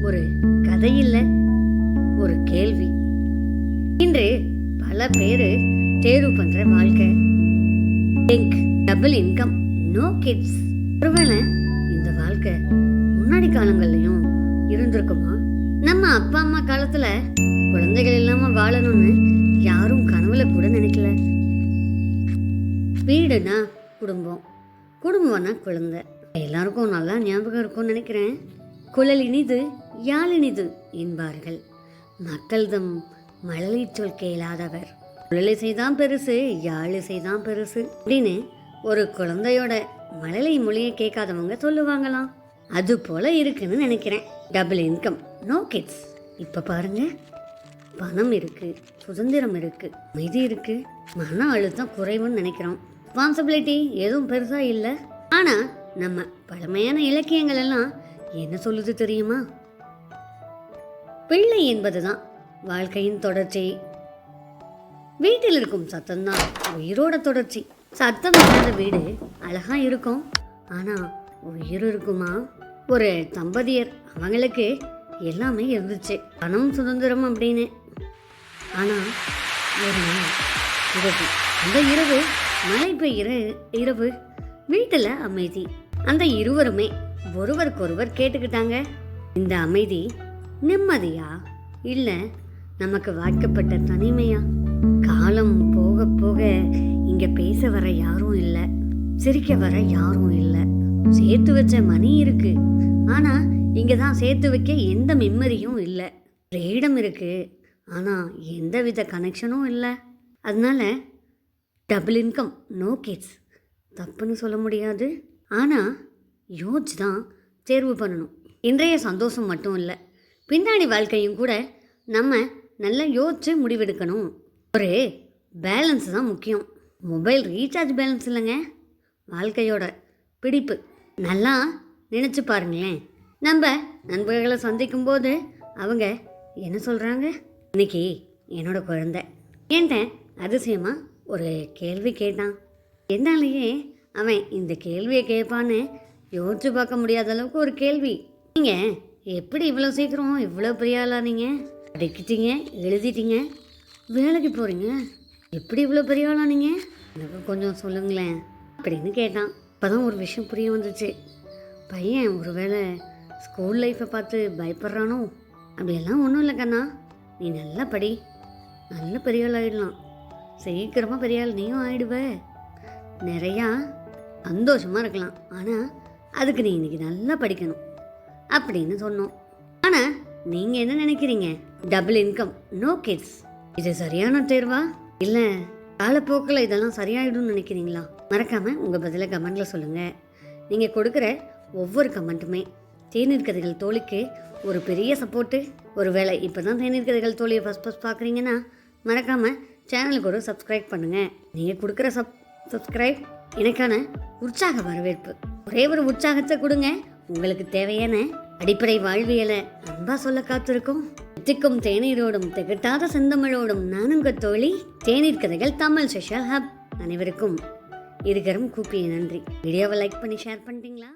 ஒரு கதை இல்ல, ஒரு கேள்வி. இன்று பல பேரு தேர்வு பண்ற வாழ்க்கை டபுள் இன்கம், நோ கிட்ஸ். ஒருவேளை இந்த வாழ்க்கை முன்னாடி காலங்கள்லயும் இருந்திருக்குமா? நம்ம அப்பா அம்மா காலத்துல குழந்தைகள் இல்லாம வாழணும்னு யாரும் கனவுல கூட நினைக்கல. வீடுனா குடும்பம், குடும்பம்னா குழந்தை. எல்லாருக்கும் நல்லா ஞாபகம் இருக்கும்னு நினைக்கிறேன். குழல் இனிது யாழ் இனிது என்பார்கள். மக்கள்தம் மழலை சொல் கேளாதவர். குழல் இசைதான் பெருசு, யாழ் இசைதான் பெருசு அப்படின்னு ஒரு குழந்தையோட மழலை மொழியை கேட்காதவங்க சொல்லுவாங்களாம். அது போல இருக்குன்னு நினைக்கிறேன். Double income, no kids. இப்ப பாருங்க, பணம் இருக்கு, சுதந்திரம் இருக்கு, அமைதி இருக்கு, மன அழுத்தம் குறைவுன்னு நினைக்கிறோம். ரெஸ்பான்சிபிலிட்டி எதுவும் பெருசா இல்லை. ஆனா நம்ம பழமையான இலக்கியங்கள் எல்லாம் என்ன சொல்லுது தெரியுமா? பிள்ளை என்பதுதான் வாழ்க்கையின் தொடர்ச்சி. வீட்டில் இருக்கும் சத்தம்தான் உயிரோட தொடர்ச்சி. சத்தம் இல்லாத வீடு அழகா இருக்கும், ஆனா உயிர் இருக்குமா? ஒரு தம்பதியர், அவங்களுக்கு எல்லாமே இருந்துச்சு, பணம் சுதந்திரம் அப்படின்னு. ஆனா ஒரு நாள் இரவு, அந்த இரவு மழை பெய்கிற இரவு, வீட்டுல அமைதி. அந்த இருவருமே ஒருவருக்கொருவர் கேட்டுக்கிட்டாங்க, இந்த அமைதி நிம்மதியா இல்ல நமக்கு வாய்க்கப்பட்ட தனிமையா? காலம் போக போக இங்க பேச வர யாரும் இல்ல, சிரிக்க வர யாரும் இல்ல. சேர்த்து வச்ச மணி இருக்கு, ஆனா இங்கதான் சேர்த்து வைக்க எந்த மெமரியும் இல்ல. ஃப்ரீடம் இருக்கு, ஆனா எந்த வித கனெக்ஷனும் இல்ல. அதனால டபுள் இன்கம், நோ கிட்ஸ் தப்புன்னு சொல்ல முடியாது. ஆனா யோசிச்சு தான் தேர்வு பண்ணணும். இன்றைய சந்தோஷம் மட்டும் இல்லை, பின்னாடி வாழ்க்கையும் கூட நம்ம நல்லா யோசிச்சு முடிவெடுக்கணும். ஒரு பேலன்ஸ் தான் முக்கியம். மொபைல் ரீசார்ஜ் பேலன்ஸ் இல்லைங்க, வாழ்க்கையோட பிடிப்பு. நல்லா நினச்சி பாருங்களேன், நம்ம நண்பர்களை சந்திக்கும் போது அவங்க என்ன சொல்கிறாங்க? இன்னைக்கு என்னோட குழந்தை என்கிட்ட அதிசயமாக ஒரு கேள்வி கேட்டான். என்னாலேயே அவன் இந்த கேள்வியை கேட்பான்னு யோசிச்சு பார்க்க முடியாத அளவுக்கு ஒரு கேள்வி. நீங்கள் எப்படி இவ்வளோ சீக்கிரம் இவ்வளோ பெரிய ஆளா? நீங்கள் படிக்கிட்டீங்க, எழுதிட்டீங்க, வேலைக்கு போகிறீங்க, எப்படி இவ்வளோ பெரிய ஆளா நீங்கள்? எனக்கு கொஞ்சம் சொல்லுங்களேன் அப்படின்னு கேட்டான். அப்போ தான் ஒரு விஷயம் புரிய வந்துச்சு. பையன் ஒருவேளை ஸ்கூல் லைஃப்பை பார்த்து பயப்படுறானோ? அப்படியெல்லாம் ஒன்றும் இல்லை கண்ணா, நீ நல்லா படி, நல்ல பெரிய ஆள் ஆகிடலாம், சீக்கிரமாக பெரிய ஆள் நீயும் ஆகிடுவ, நிறையா சந்தோஷமாக இருக்கலாம். ஆனால் அதுக்கு நீ இன்னைக்கு நல்லா படிக்கணும் அப்படின்னு சொன்னோம். ஆனால் நீங்கள் என்ன நினைக்கிறீங்க? டபுள் இன்கம், நோ கிட்ஸ் இது சரியான தேர்வா, இல்லை காலப்போக்கில் இதெல்லாம் சரியாயிடும்னு நினைக்கிறீங்களா? மறக்காமல் உங்கள் பதிலை கமெண்ட்டில் சொல்லுங்கள். நீங்கள் கொடுக்குற ஒவ்வொரு கமெண்ட்டுமே தேநீர் கதைகள் தோழிக்கு ஒரு பெரிய சப்போர்ட்டு. ஒரு வேளை இப்போ தான் தேநீர் கதைகள் தோழியை ஃபஸ்ட் பார்க்குறீங்கன்னா மறக்காமல் சேனலுக்கு ஒரு சப்ஸ்கிரைப் பண்ணுங்கள். நீங்கள் கொடுக்குற சப்ஸ்கிரைப் எனக்கான உற்சாக வரவேற்பு. ஒரே ஒரு உற்சாகத்தை கொடுங்க. உங்களுக்கு தேவையான அடிப்படை வாழ்வியலை அன்பா சொல்ல காத்திருக்கும். திக்கும் தேநீரோடும் திகட்டாத செந்தமிழோடும் நானுங்க தோழி. தேநீர் கதைகள் தமிழ் ஸ்பெஷல் ஹப். அனைவருக்கும் இருகரம் கூப்பிய நன்றி. வீடியோவை லைக் பண்ணி ஷேர் பண்ணிட்டீங்களா?